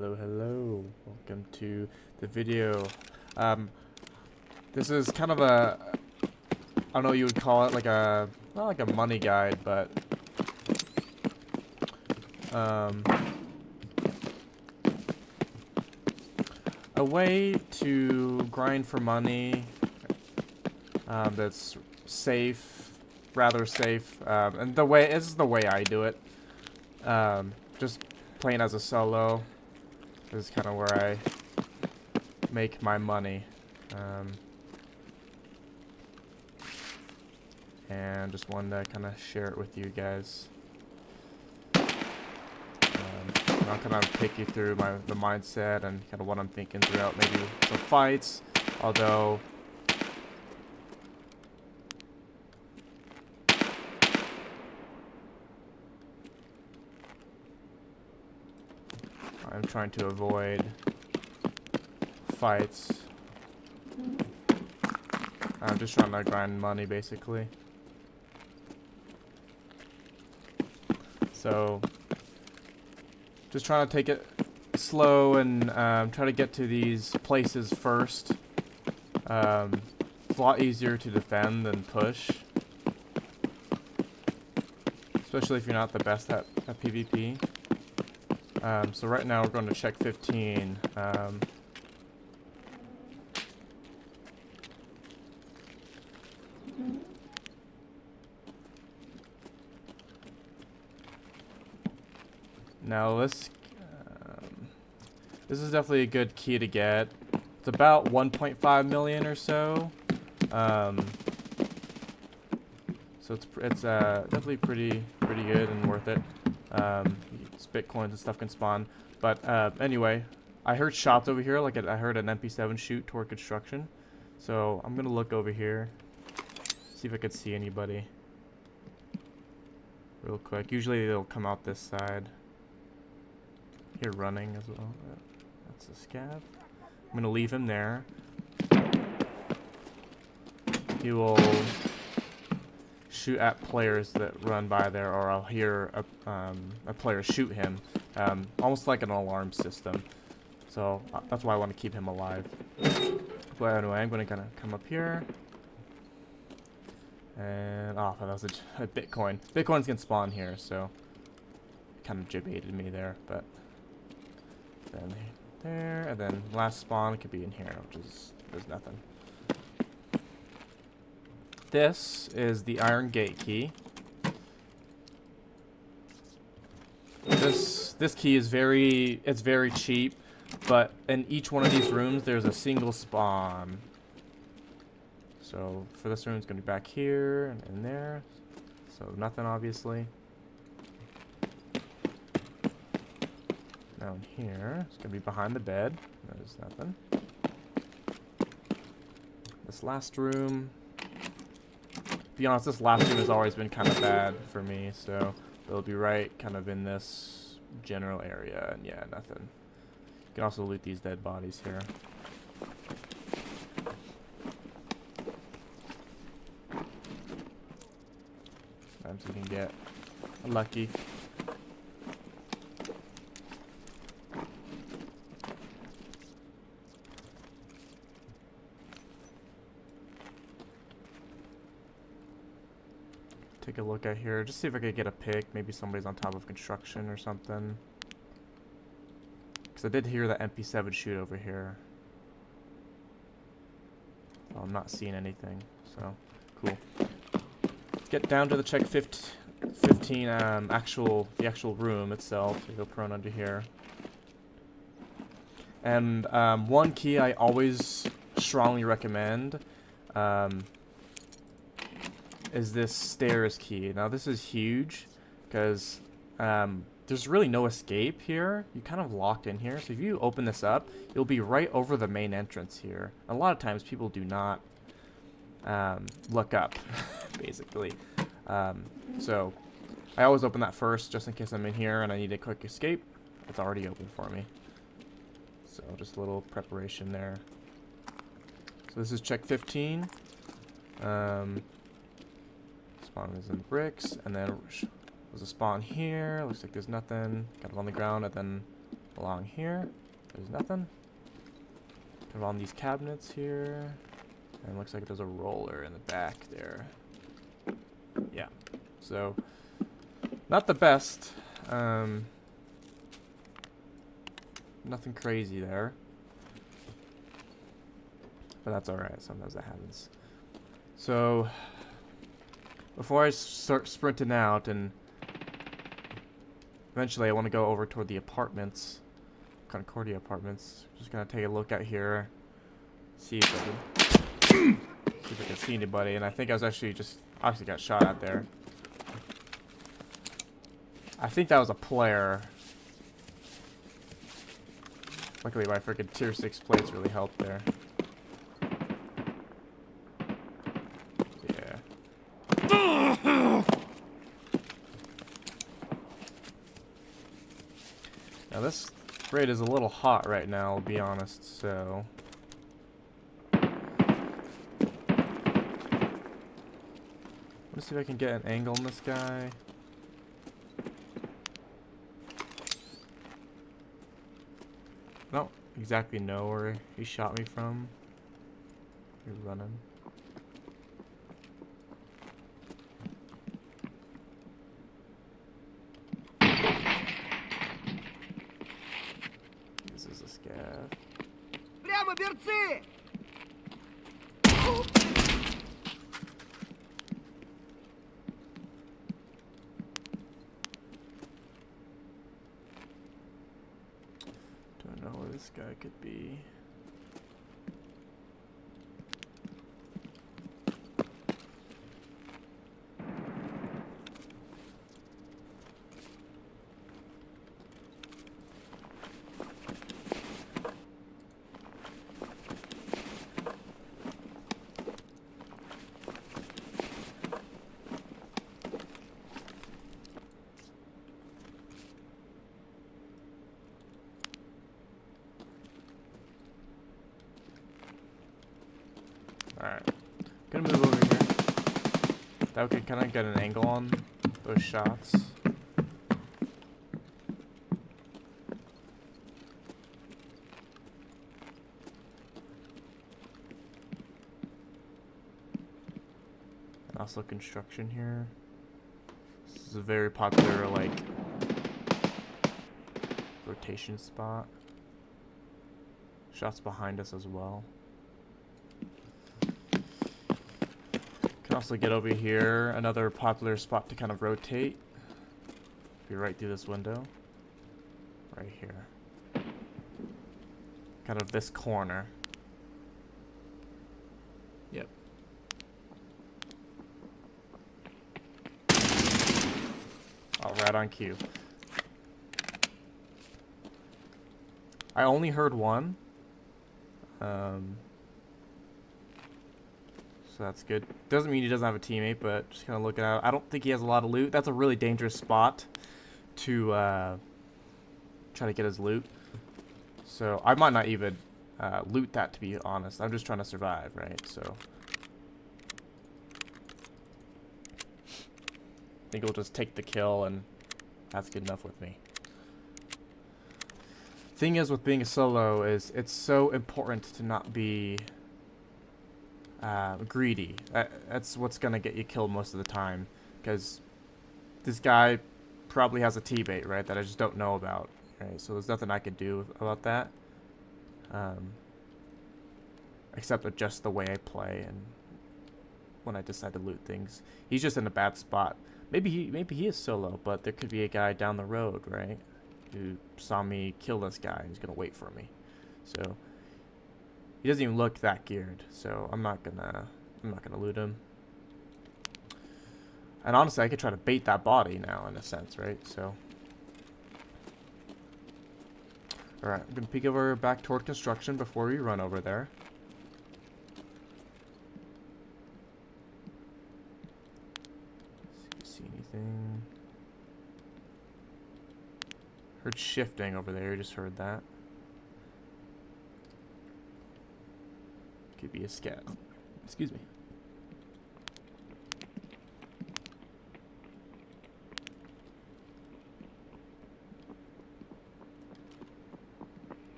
Hello. Welcome to the video. This is kind of a, I don't know what you would call it, like a, not like a money guide, but, a way to grind for money, that's safe, rather safe, and this is the way I do it. Just playing as a solo is kind of where I make my money. And just wanted to kind of share it with you guys. I'll kind of take you through the mindset and kind of what I'm thinking throughout maybe the fights, although I'm trying to avoid fights. I'm just trying to grind money basically. So just trying to take it slow and try to get to these places first. It's a lot easier to defend than push, especially if you're not the best at PvP. So right now we're going to check 15. Now this is definitely a good key to get. It's about 1.5 million or so. So it's definitely pretty good and worth it. It's bitcoins and stuff can spawn. But anyway, I heard shots over here. Like I heard an MP7 shoot toward construction. So I'm gonna look over here, see if I could see anybody real quick. Usually they'll come out this side. Here running as well. That's a scav. I'm gonna leave him there. He will shoot at players that run by there, or I'll hear a player shoot him, almost like an alarm system. So that's why I want to keep him alive. But anyway, I'm gonna kind of come up here, and that was a Bitcoin. Bitcoins can spawn here, so it kind of jibaited me there, but. Then there, and then last spawn could be in here, there's nothing. This is the iron gate key. This key is very cheap, but in each one of these rooms there's a single spawn. So for this room it's gonna be back here and in there. So nothing obviously. Down here, it's gonna be behind the bed. There's nothing. This last room, to be honest, this last room has always been kind of bad for me, so it'll be right kind of in this general area, and yeah, nothing. You can also loot these dead bodies here. Sometimes you can get lucky. Take a look at here, just see if I could get a pick. Maybe somebody's on top of construction or something. Because I did hear that MP7 shoot over here. Oh, I'm not seeing anything, so cool. Let's get down to the check 15 the actual room itself. So go prone under here. And one key I always strongly recommend is this stairs key. Now this is huge because there's really no escape here. You're kind of locked in here. So if you open this up, you'll be right over the main entrance here. A lot of times people do not look up, basically. So I always open that first just in case I'm in here and I need a quick escape. It's already open for me. So just a little preparation there. So this is check 15. Spawn is in the bricks, and then there's a spawn here. Looks like there's nothing. Got it on the ground, and then along here. There's nothing. Turn on these cabinets here. And it looks like there's a roller in the back there. Yeah. So, not the best. Nothing crazy there. But that's alright. Sometimes that happens. So, before I start sprinting out, and eventually I want to go over toward the apartments, Concordia apartments. Just gonna take a look out here, see if I can see anybody. And I think I was actually got shot at there. I think that was a player. Luckily, my freaking tier 6 plates really helped there. Now this raid is a little hot right now, I'll be honest, so... Let's see if I can get an angle on this guy. I don't exactly know where he shot me from. He's running. This is a scav. Прямо берцы! Don't know where this guy could be. Alright. Gonna move over here. That way, kind of get an angle on those shots. Also construction here. This is a very popular, like, rotation spot. Shots behind us as well. Can also get over here, another popular spot to kind of rotate. Be right through this window. Right here. Kind of this corner. Yep. Oh, right on cue. I only heard one. So that's good. Doesn't mean he doesn't have a teammate, but just kind of looking out. I don't think he has a lot of loot. That's a really dangerous spot to try to get his loot. So I might not even loot that, to be honest. I'm just trying to survive, right? So I think we'll just take the kill, and that's good enough with me. Thing is, with being a solo, is it's so important to not be greedy. That's what's gonna get you killed most of the time, because this guy probably has a teammate, right, that I just don't know about, right? So there's nothing I could do about that, except adjust the way I play and when I decide to loot things. He's just in a bad spot. Maybe he is solo, but there could be a guy down the road, right, who saw me kill this guy and he's gonna wait for me. So he doesn't even look that geared, so I'm not gonna loot him. And honestly, I could try to bait that body now, in a sense, right? So, all right, I'm gonna peek over back toward construction before we run over there. See anything? Heard shifting over there. Just heard that. Could be a scat. Excuse me.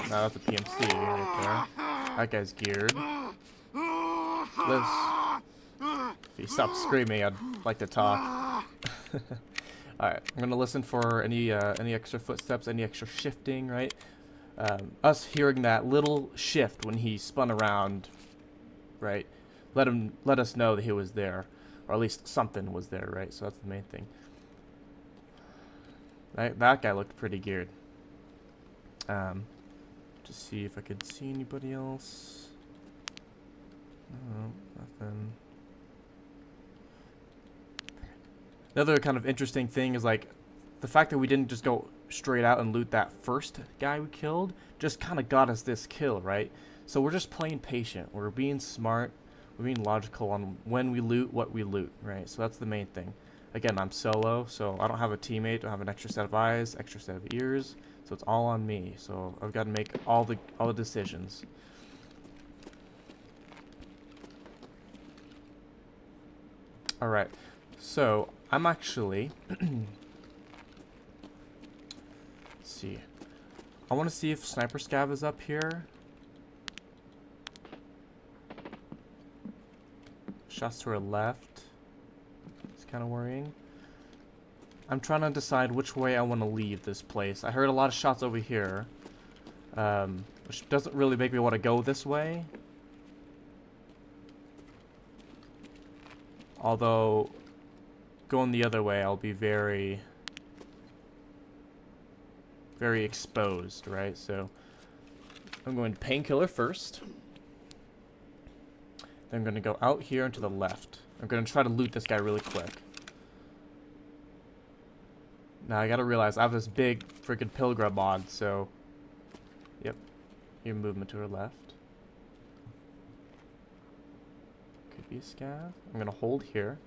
No, that's a PMC right there. That guy's geared. Let's... If he stopped screaming, I'd like to talk. Alright, I'm gonna listen for any extra footsteps, any extra shifting, right? Us hearing that little shift when he spun around, right? Let us know that he was there. Or at least something was there, right? So that's the main thing. That guy looked pretty geared. Just see if I could see anybody else. No, nothing. Another kind of interesting thing is like the fact that we didn't just go straight out and loot that first guy we killed just kind of got us this kill, right? So we're just playing patient. We're being smart. We're being logical on when we loot, what we loot, right? So that's the main thing. Again, I'm solo, so I don't have a teammate. I don't have an extra set of eyes, extra set of ears. So it's all on me. So I've got to make all the decisions. All right. So I'm actually let's see. I want to see if Sniper Scav is up here. Shots to her left. It's kind of worrying. I'm trying to decide which way I want to leave this place. I heard a lot of shots over here, which doesn't really make me want to go this way. Although, going the other way, I'll be very, very exposed, right? So, I'm going to Painkiller first. Then I'm going to go out here and to the left. I'm going to try to loot this guy really quick. Now, I got to realize I have this big freaking Pilgrim mod, so... Yep. Your movement to her left. Could be a scav. I'm going to hold here.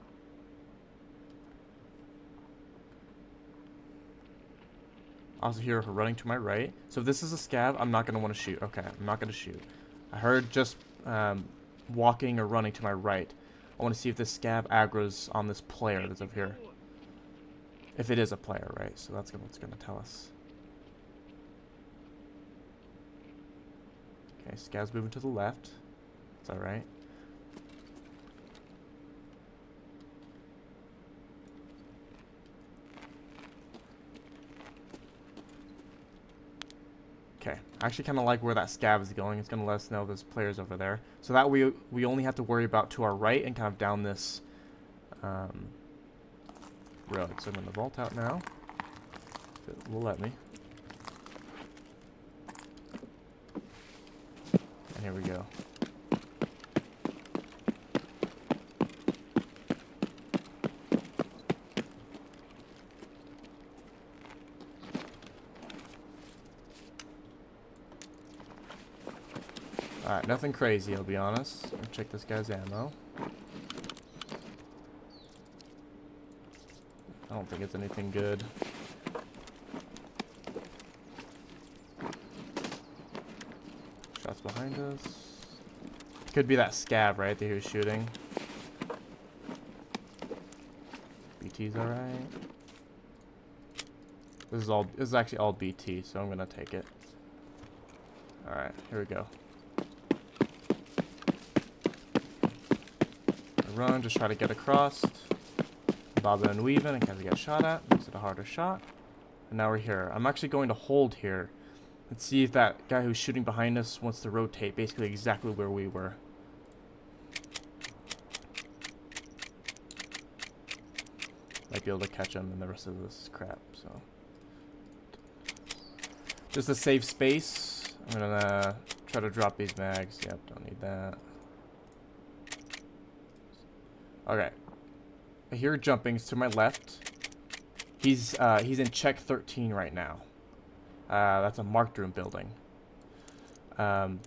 Also hear her running to my right. So if this is a scav, I'm not going to want to shoot. Okay, I'm not going to shoot. I heard just walking or running to my right. I want to see if this scav aggro's on this player that's over here. If it is a player, right? So that's what's going to tell us. Okay, scav's moving to the left. It's alright. Okay, I actually kind of like where that scav is going. It's going to let us know there's players over there. So that we only have to worry about to our right and kind of down this road. So I'm going to vault out now. If it will let me. And here we go. Alright, nothing crazy, I'll be honest. I'll check this guy's ammo. I don't think it's anything good. Shots behind us. Could be that scav, right, that he was shooting. BT's alright. This is actually all BT, so I'm gonna take it. Alright, here we go. Run, just try to get across. Bobbing and weaving in case I get shot at. Makes it a harder shot. And now we're here. I'm actually going to hold here. Let's see if that guy who's shooting behind us wants to rotate basically exactly where we were. Might be able to catch him in the rest of this crap, so. Just to save space, I'm gonna try to drop these mags. Yep, don't need that. Okay. I hear jumpings to my left. He's in check 13 right now. That's a marked room building.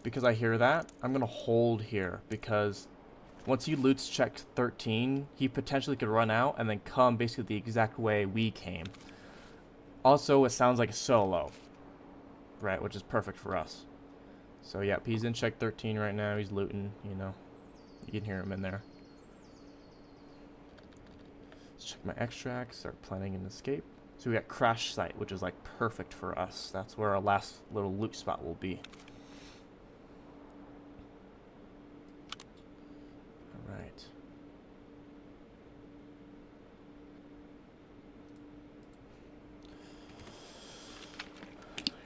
Because I hear that, I'm gonna hold here because once he loots check 13, he potentially could run out and then come basically the exact way we came. Also, it sounds like a solo, right? Which is perfect for us. So yep, he's in check 13 right now. He's looting, you know. You can hear him in there. Check my extracts, start planning an escape. So we got crash site, which is like perfect for us. That's where our last little loot spot will be. All right.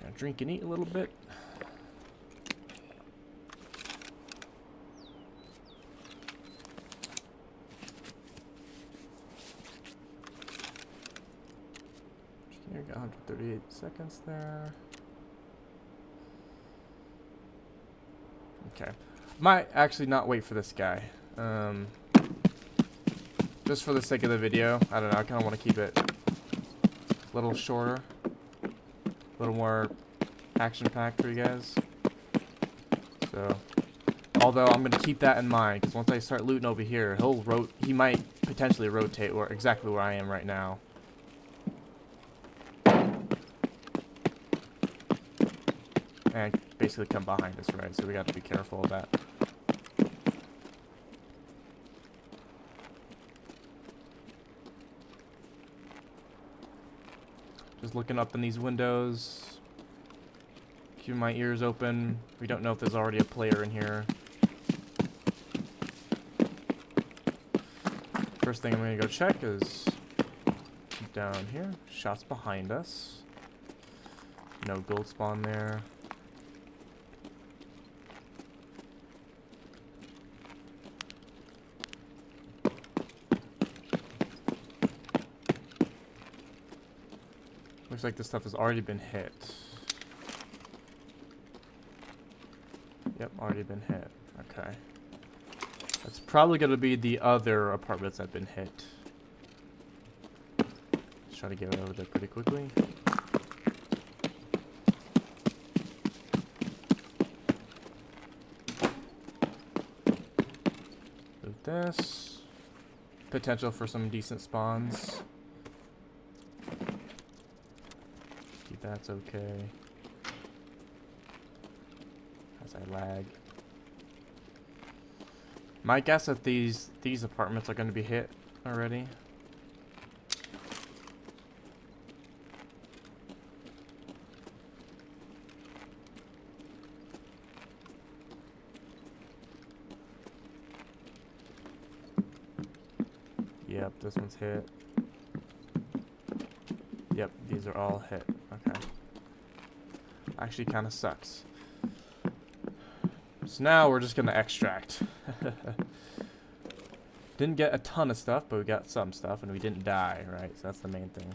Gonna drink and eat a little bit. Here, got 138 seconds there. Okay. Might actually not wait for this guy. Just for the sake of the video. I don't know, I kind of want to keep it a little shorter. A little more action-packed for you guys. So, although I'm going to keep that in mind, because once I start looting over here, he might potentially rotate exactly where I am right now. And basically come behind us, right? So we got to be careful of that. Just looking up in these windows. Keeping my ears open. We don't know if there's already a player in here. First thing I'm going to go check is down here. Shots behind us. No gold spawn there. Looks like this stuff has already been hit. Yep, already been hit. Okay. That's probably going to be the other apartments that have been hit. Let's try to get over there pretty quickly. Loot this. Potential for some decent spawns. That's okay. As I lag. My guess that these apartments are going to be hit already. Yep, this one's hit. Yep, these are all hit. Okay. Actually kind of sucks. So now we're just going to extract. Didn't get a ton of stuff, but we got some stuff, and we didn't die, right? So that's the main thing.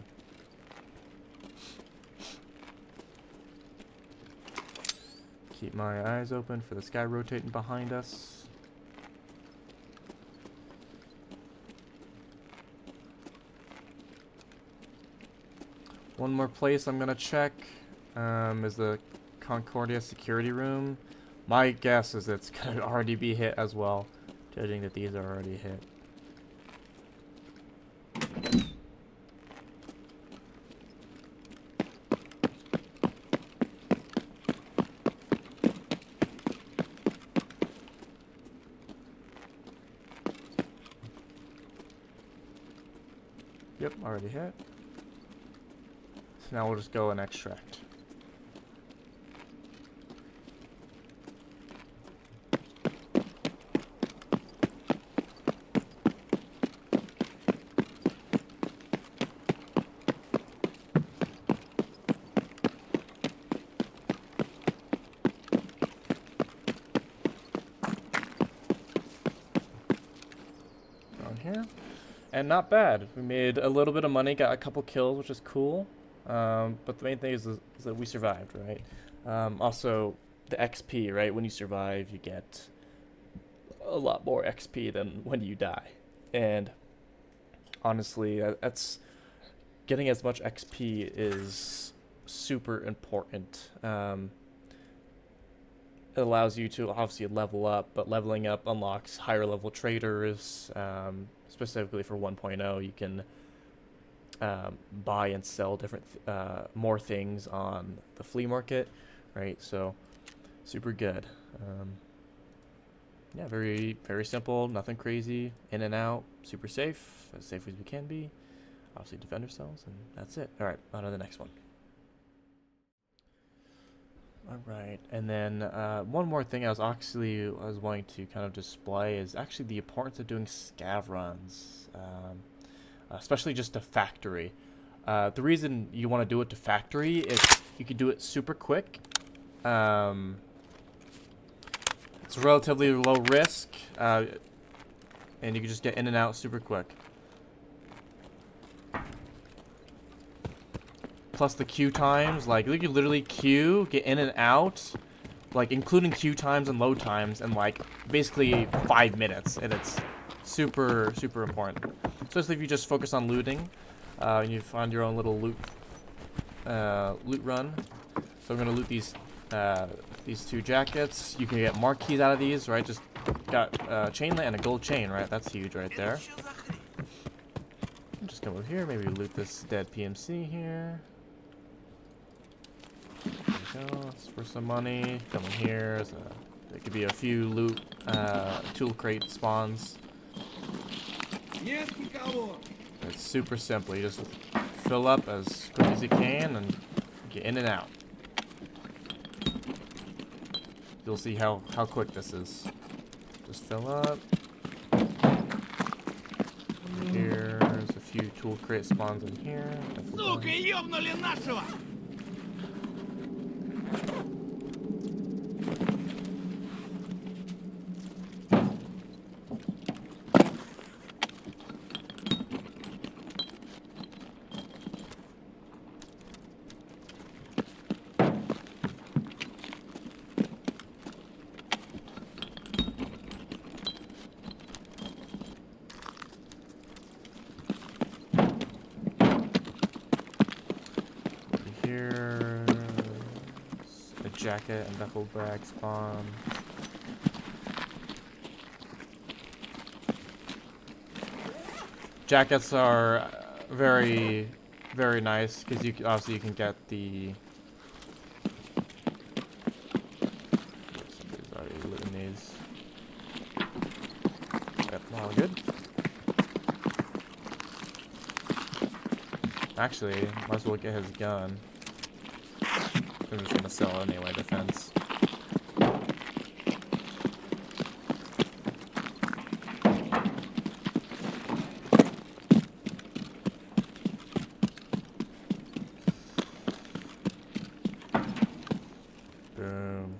Keep my eyes open for this guy rotating behind us. One more place I'm going to check is the Concordia security room. My guess is it's going to already be hit as well, judging that these are already hit. Yep, already hit. So now we'll just go and extract. Here, and not bad. We made a little bit of money, got a couple kills, which is cool. But the main thing is that we survived, right? Also, the XP, right? When you survive, you get a lot more XP than when you die. And honestly, that's getting as much XP is super important. It allows you to obviously level up, but leveling up unlocks higher level traders. Specifically for 1.0, you can buy and sell different more things on the flea market, right? So super good. Yeah, very simple, nothing crazy, in and out, super safe, as safe as we can be. Obviously defend ourselves, and that's it. Alright, on to the next one. Alright, and then one more thing I was wanting to kind of display is actually the importance of doing scav runs, especially just to factory. The reason you want to do it to factory is you can do it super quick. It's relatively low risk, and you can just get in and out super quick. Plus the queue times, like you can literally queue, get in and out, like including queue times and load times, in like basically 5 minutes, and it's super important. Especially if you just focus on looting, you find your own little loot run. So I'm gonna loot these 2 jackets. You can get marquees out of these, right? Just got chainlet and a gold chain, right? That's huge right there. Just come over here, maybe loot this dead PMC here. There we go. That's for some money. Come in here. There could be a few loot tool crate spawns. It's super simple. You just fill up as quick as you can and get in and out. You'll see how quick this is. Just fill up. Here's a few tool crate spawns in here. Сука, ёбнули нашего! Here's a jacket and duffel bag spawn. Jackets are very nice because obviously you can get the. Somebody's already looting these. Yep, all good. Actually, might as well get his gun. I'm just gonna sell it anyway, defense. Boom.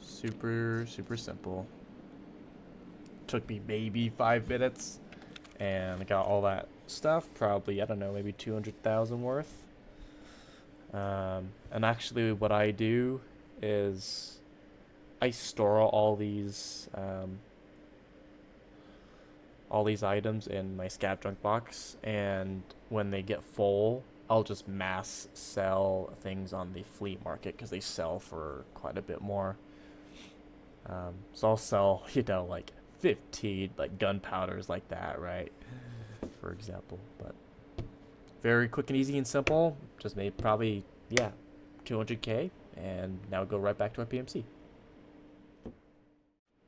Super simple. Took me maybe 5 minutes, and I got all that stuff. Probably, I don't know, maybe 200,000 worth. And actually what I do is I store all these items in my scav junk box, and when they get full, I'll just mass sell things on the flea market because they sell for quite a bit more. So I'll sell, like 15 like gunpowders like that, right? For example, but very quick and easy and simple. Just made probably 200k, and now go right back to our PMC.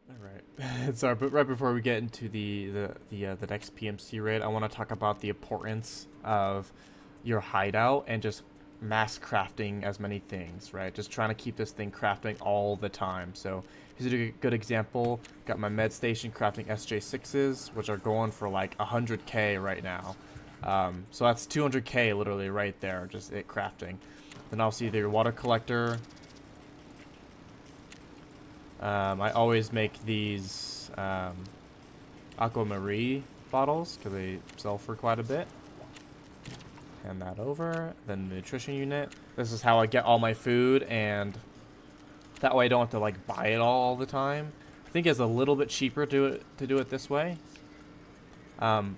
All right. Sorry, but right before we get into the next PMC raid, I want to talk about the importance of your hideout and just mass crafting as many things, right? Just trying to keep this thing crafting all the time. So here's a good example. Got my med station crafting SJ6s, which are going for like 100k right now. So that's 200k literally right there, just it crafting. Then obviously your water collector. I always make these Aquamarine bottles because they sell for quite a bit. Hand that over. Then the nutrition unit. This is how I get all my food, and that way I don't have to like buy it all the time. I think it's a little bit cheaper to do it this way.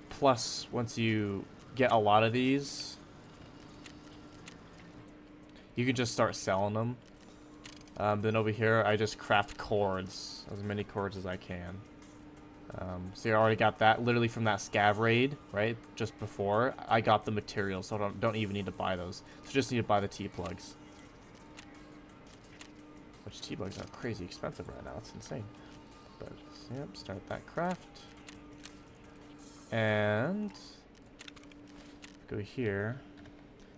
Plus, once you get a lot of these, you can just start selling them. Then over here, I just craft cords, as many cords as I can. So you already got that, literally from that scav raid, right? Just before, I got the materials, so don't even need to buy those. So just need to buy the T-plugs. Which T-plugs are crazy expensive right now, it's insane. But, yep, start that craft. And Go here.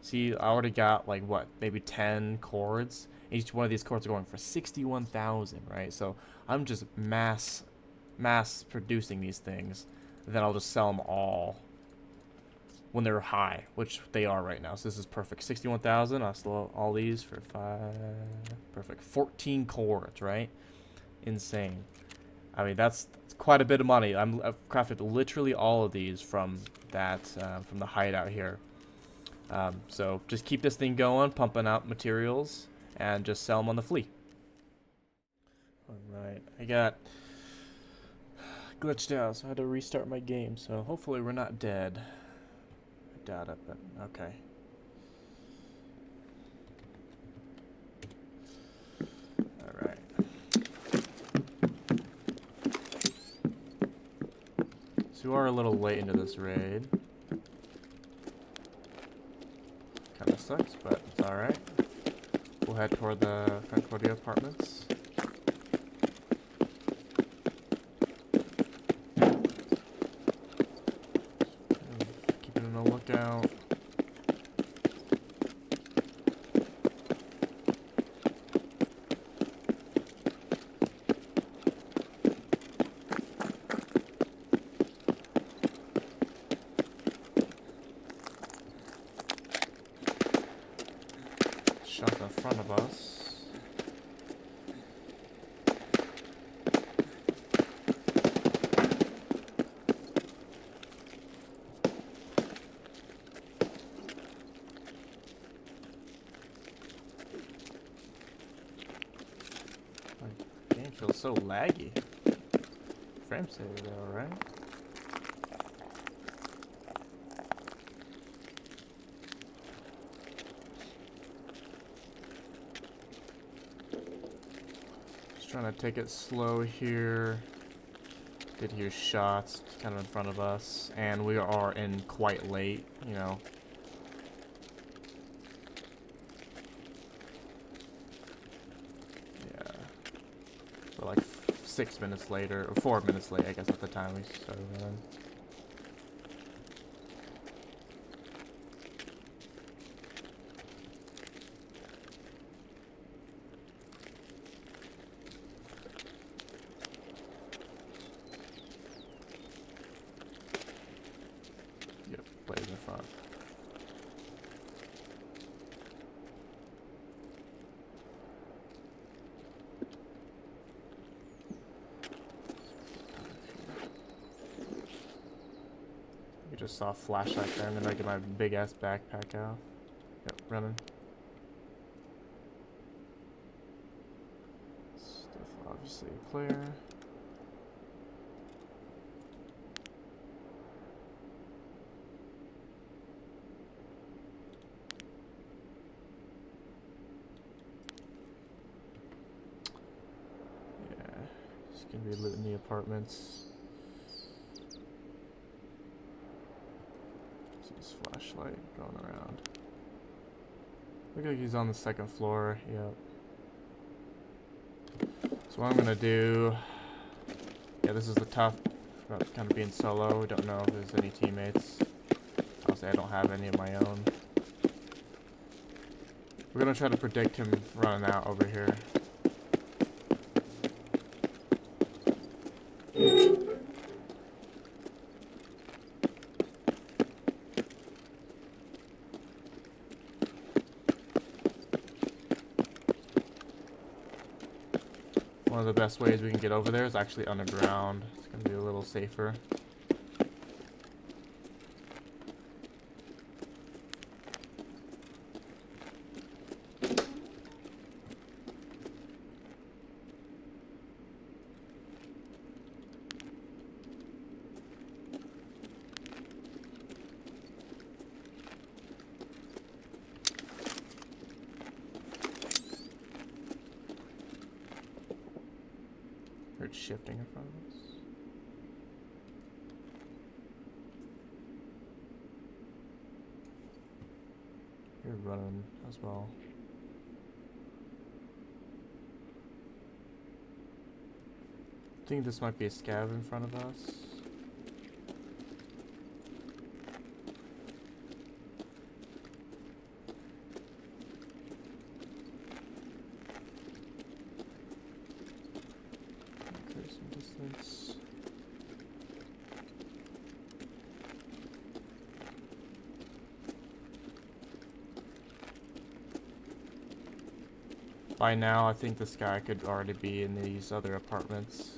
See, I already got like what, maybe 10 cords. Each one of these cords are going for 61,000, right? So I'm just mass producing these things. And then I'll just sell them all when they're high, which they are right now. So this is perfect. 61,000. I'll sell all these for 5. Perfect. 14 cords, right? Insane. I mean, that's quite a bit of money. I've crafted literally all of these from that, from the hideout here. So just keep this thing going, pumping out materials, and just sell them on the flea. Alright, I got glitched out, so I had to restart my game, so hopefully we're not dead. I doubt it, but okay. Alright. So we are a little late into this raid. Kinda sucks, but it's alright. We'll head toward the Concordia apartments. Keeping on the lookout. Shot in front of us. My game feels so laggy. Frame saver though, right? Trying to take it slow here. Did hear shots kind of in front of us, and we are in quite late, you know. Yeah. So like 6 minutes later, or 4 minutes late, I guess, at the time we started running. Blaze in front. We just saw a flashlight there, and then I get my big ass backpack out. Yep, running. Stuff, obviously, a player. Gonna be looting the apartments. See this flashlight going around. Look like he's on the second floor. Yep. So what I'm gonna do. Yeah, this is the tough about kind of being solo. Don't know if there's any teammates. Obviously, I don't have any of my own. We're gonna try to predict him running out over here. One of the best ways we can get over there is actually underground. It's going to be a little safer. Heard shifting in front of us. You're running as well. I think this might be a scav in front of us. By now, I think this guy could already be in these other apartments.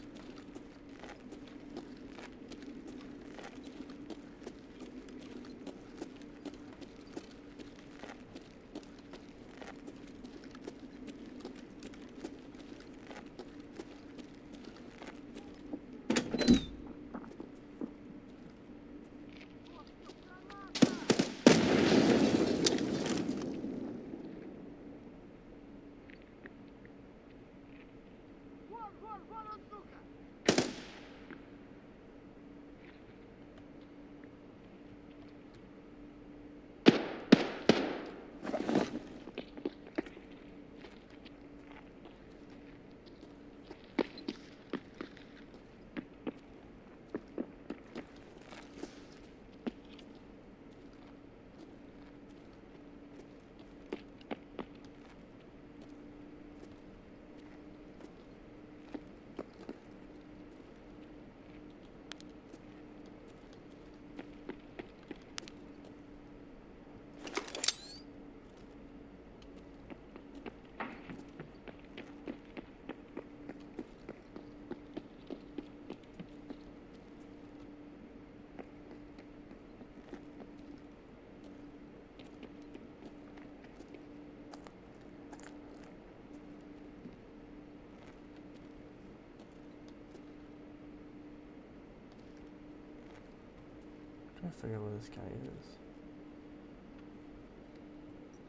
I'm trying to figure out where this guy is.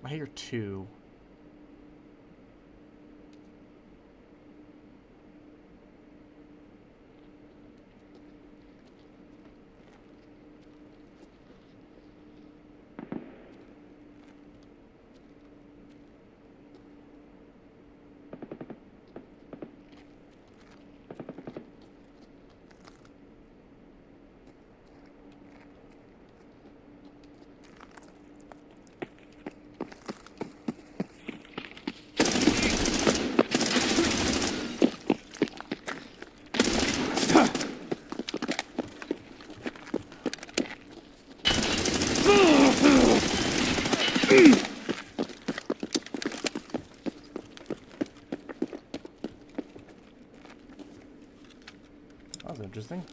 I hear two. That was interesting.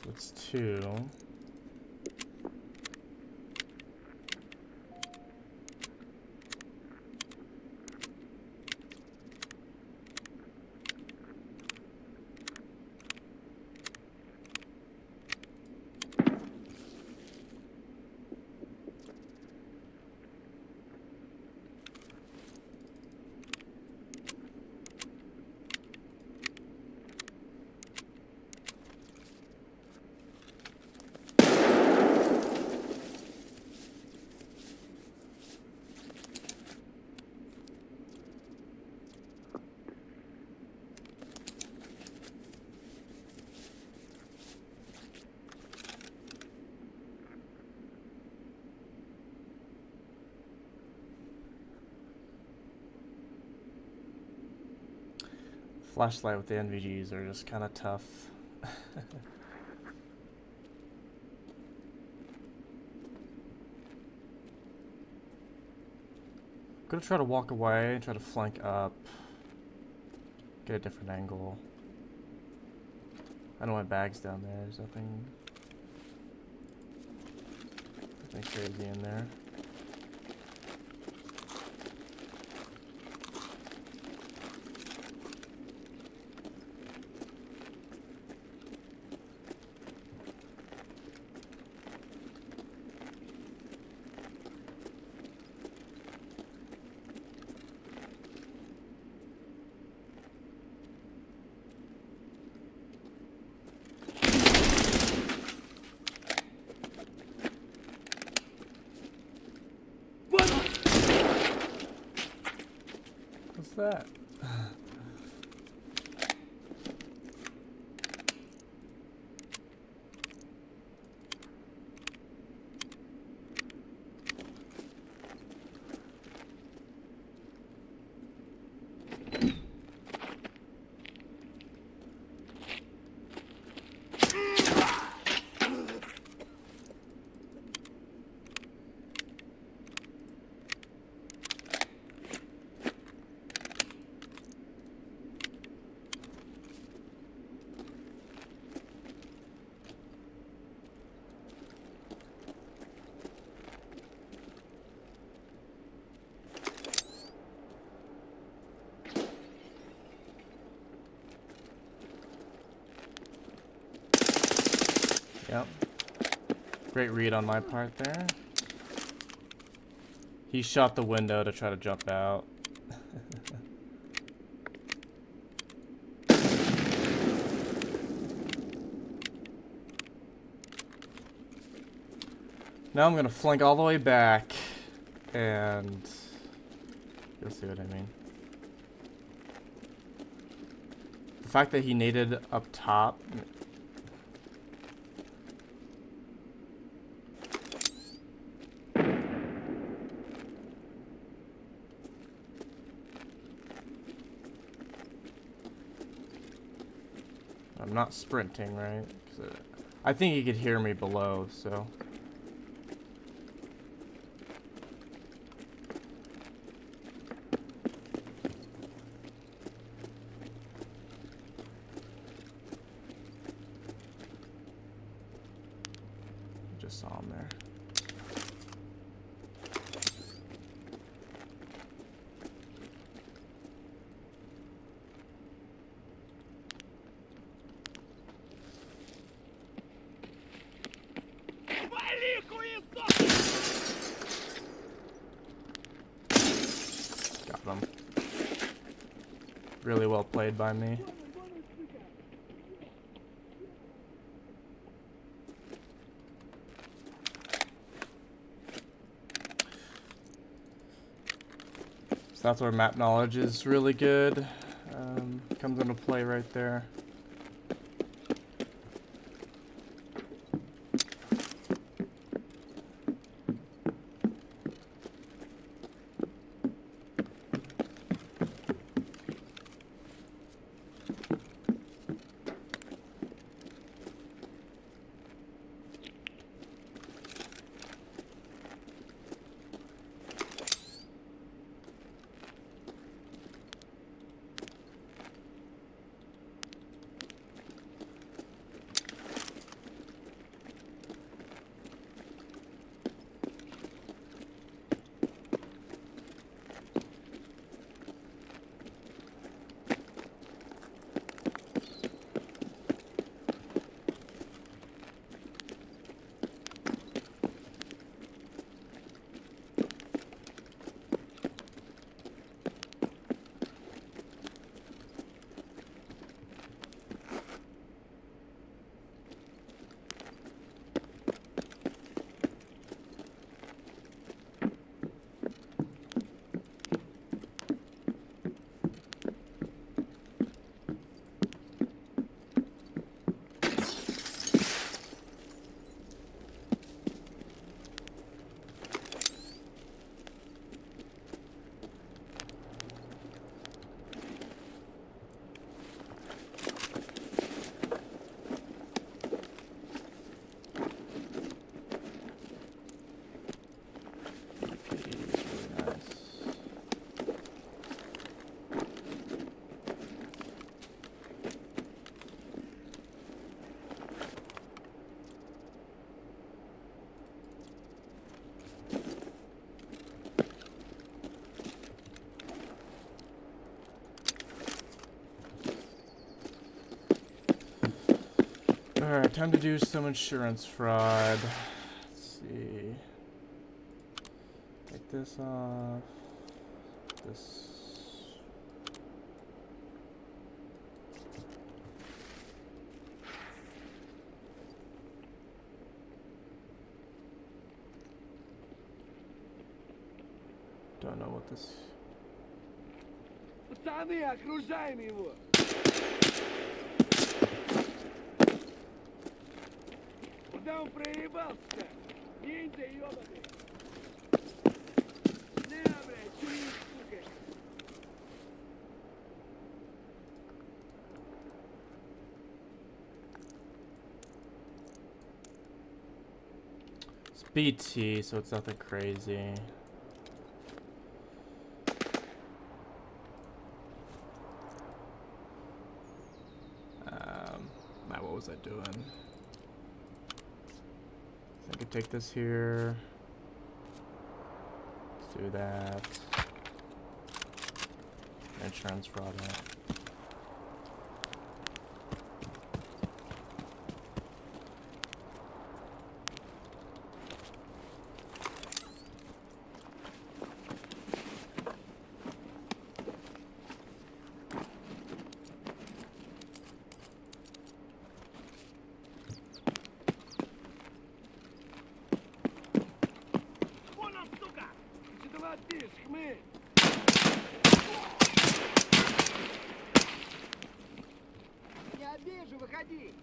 That's two. Flashlight with the NVGs are just kind of tough. Gonna try to walk away and try to flank up. Get a different angle. I know my bag's down there. There's nothing crazy in there. What's that? Yep. Great read on my part there. He shot the window to try to jump out. Now I'm gonna flank all the way back, and you'll see what I mean. The fact that he naded up top. I'm not sprinting, right? 'Cause I think he could hear me below, so. Just saw him there. Got him. Really well played by me. So that's where map knowledge is really good. Comes into play right there. Alright, time to do some insurance fraud. Let's see. Take this off. This. Don't know what this. Пацаны, окружаем его! Куда он проебался-то? Ниндзя ёбаный! Не, блядь, чури, сука! It's BT, so it's nothing crazy. What was I doing? I could take this here. Let's do that. Insurance fraud. Проходи.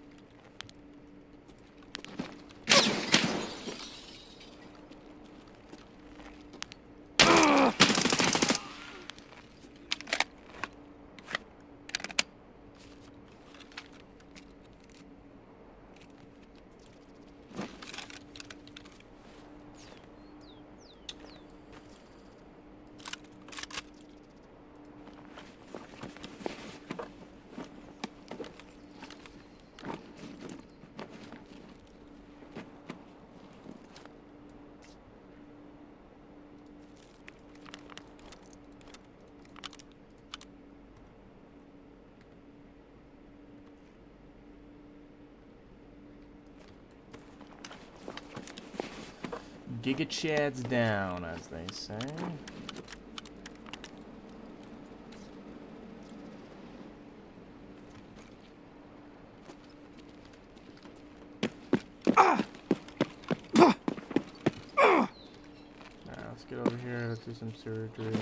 Giga Chad's down, as they say. Alright, let's get over here. Let's do some surgery.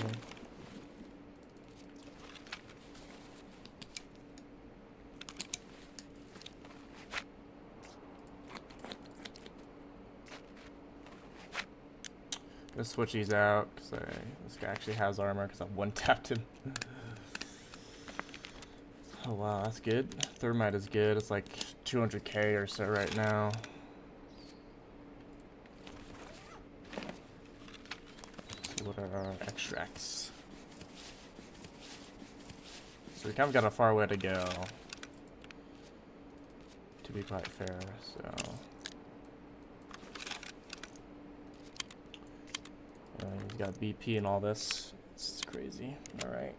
Let's switch these out because this guy actually has armor because I one-tapped him. Oh wow, that's good. Thermite is good. It's like 200k or so right now. So what are our extracts? So we kind of got a far way to go, to be quite fair, so... he's got BP and all this. It's crazy. Alright.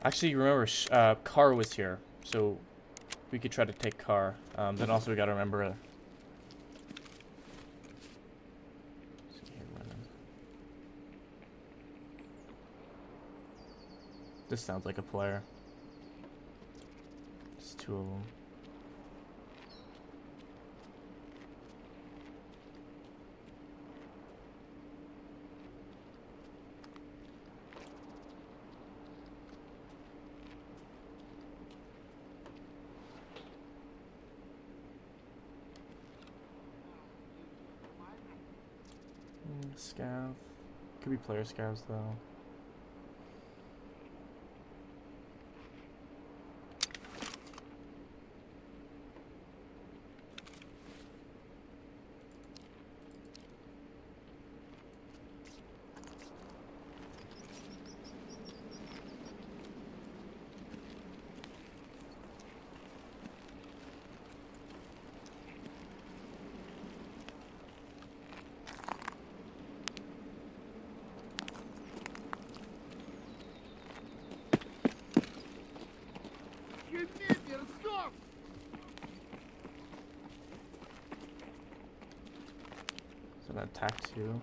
Actually, remember, Car was here, so we could try to take Car. Then also we gotta remember... This sounds like a player. It's two of them. Scav. Could be player scavs though. An attack too.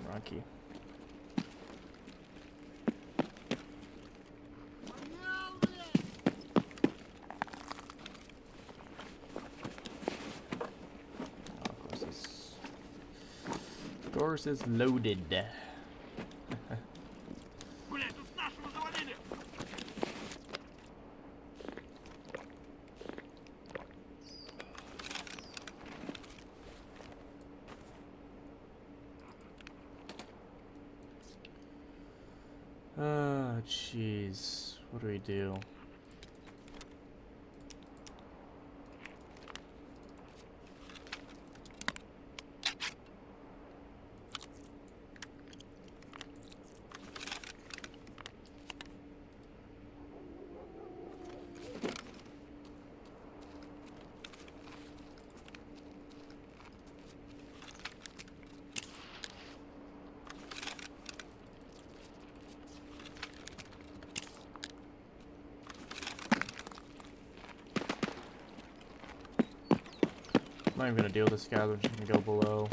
Rocky. Of course it's loaded. Oh, jeez. What do we do? I'm not even gonna deal with this guy, I'm just gonna go below.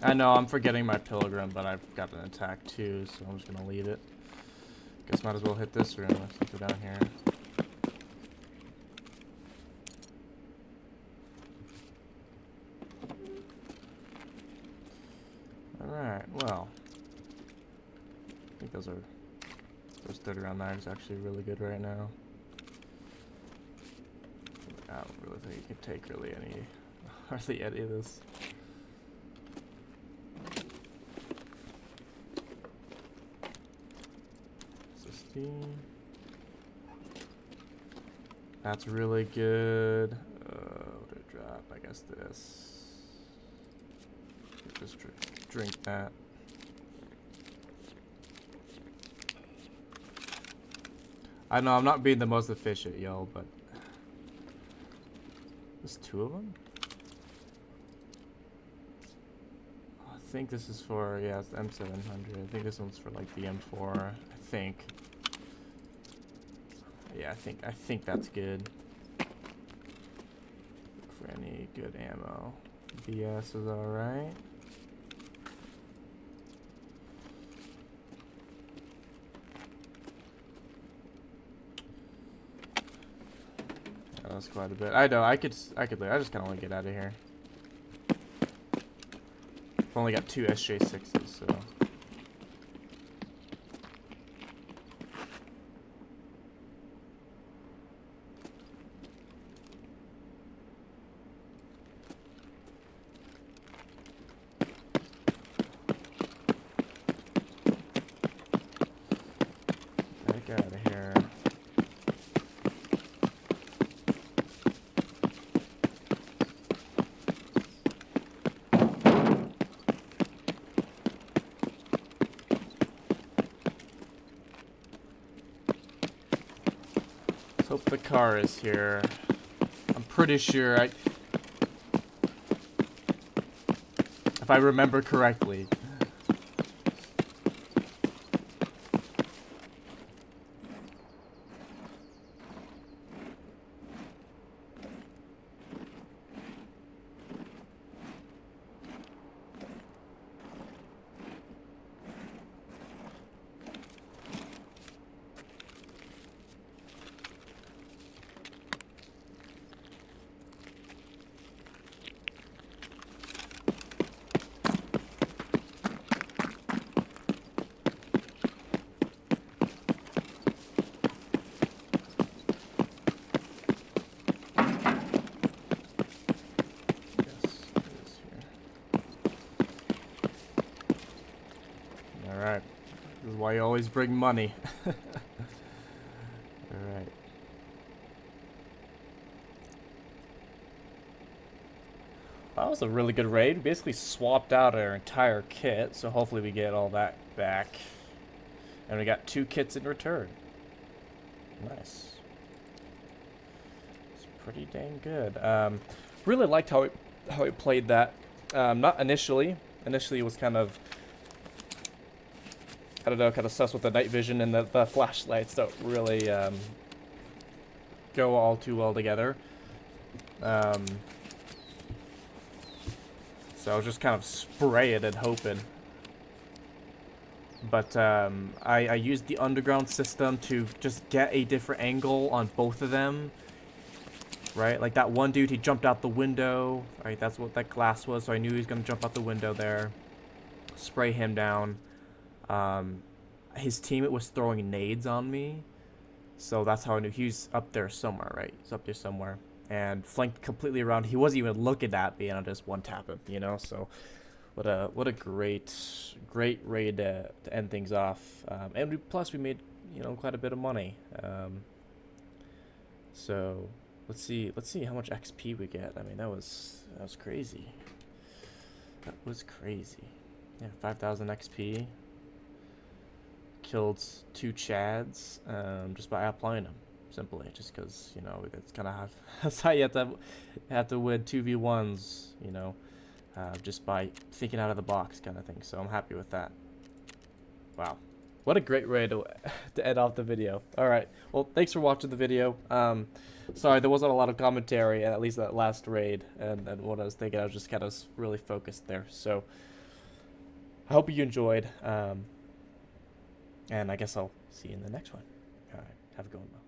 I know, I'm forgetting my pilgrim, but I've got an attack too, so I'm just gonna leave it. Guess might as well hit this room since we're down here. Alright, well. I think those 30 round knives actually really good right now. I don't really think you can take hardly any of this. That's really good. What did it drop? I guess this. Just drink that. I know I'm not being the most efficient, yo, but there's 2 of them. I think this is for, yeah, it's the M700. I think this one's for like the M4. I think. Yeah, I think that's good. Look for any good ammo. BS is alright. That was quite a bit. I know, I just kind of want to get out of here. I've only got 2 SJ6s, so. Get out of here. Let's hope the car is here. I'm pretty sure if I remember correctly. Alright. This is why you always bring money. Alright. That was a really good raid. We basically swapped out our entire kit, so hopefully we get all that back. And we got 2 kits in return. Nice. It's pretty dang good. Really liked how it played that. Not initially. Initially it was kind of, I don't know, kind of sus with the night vision, and the flashlights don't really go all too well together. So I was just kind of spraying and hoping. But I used the underground system to just get a different angle on both of them. Right? Like that one dude, he jumped out the window. Right? That's what that glass was. So I knew he was going to jump out the window there. Spray him down. His teammate was throwing nades on me. So that's how I knew he was up there somewhere, right? He's up there somewhere. And flanked completely around. He wasn't even looking at me, and I just one-tap him, you know? So what a great raid to end things off. And plus we made, you know, quite a bit of money. So let's see how much XP we get. I mean, that was crazy. That was crazy. Yeah, 5,000 XP. Killed 2 Chads just by outplaying them, simply, just because, you know, it's kind of that's how you have to win 2v1s, you know, just by thinking out of the box kind of thing. So I'm happy with that. Wow, what a great way to end off the video. All right, well, thanks for watching the video. Sorry there wasn't a lot of commentary, at least that last raid, and what I was thinking, I was just kind of really focused there. So I hope you enjoyed. And I guess I'll see you in the next one. All right. Have a good one, Mo.